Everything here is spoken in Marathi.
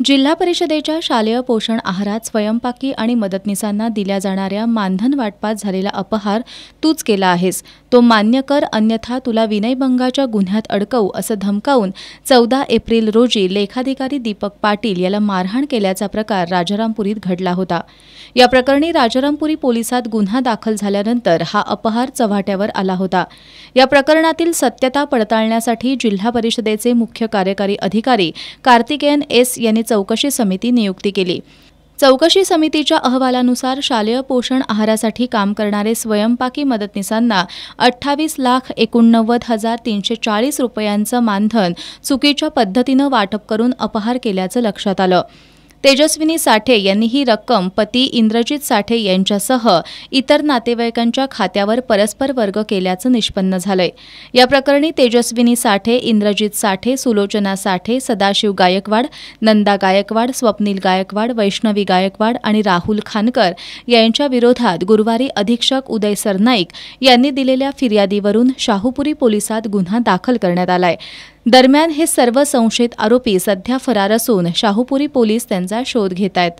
जिल्हा परिषदेच्या शालेय पोषण आहारात स्वयंपाकी आणि मदतनीसांना दिल्या जाणाऱ्या मानधन वाटपात झालेला अपहार तूच केला आहेस, तो मान्य कर, अन्यथा तुला विनयभंगाच्या गुन्ह्यात अडकवू असं धमकावून 14 एप्रिल रोजी लेखाधिकारी दीपक पाटील याला मारहाण केल्याचा प्रकार राजारामपुरीत घडला होता। या प्रकरणी राजारामपुरी पोलिसात गुन्हा दाखल झाल्यानंतर हा अपहार चव्हाट्यावर आला होता। या प्रकरणातील सत्यता पडताळण्यासाठी जिल्हा परिषदेचे मुख्य कार्यकारी अधिकारी कार्तिकेयन एस यांनी चौकशी समिती नियुक्ती केली। चौकशी समितीच्या अहवालानुसार शालेय पोषण आहारासाठी काम करणारे स्वयंपाकी मदतनीसांना 28,89,340 रुपयांचं मानधन चुकीच्या पद्धतीनं वाटप करून अपहार केल्याचं लक्षात आलं। तेजस्विनी साठे यांनी ही रक्कम पती इंद्रजित साठे यांच्यासह इतर नातेवाईकांच्या खात्यावर परस्पर वर्ग केल्याचं निष्पन्न झालंय। या प्रकरणी तेजस्विनी साठे, इंद्रजित साठे, सुलोचना साठे, सदाशिव गायकवाड, नंदा गायकवाड, स्वप्नील गायकवाड, वैष्णवी गायकवाड आणि राहुल खानकर यांच्या विरोधात गुरुवारी अधीक्षक उदय सरनाईक यांनी दिलेल्या फिर्यादीवरून शाहूपुरी पोलिसात गुन्हा दाखल करण्यात आलाय। दरम्यान हे सर्व संशयित आरोपी सध्या फरार असून शाहूपुरी पोलीस त्यांचा शोध घेत आहेत।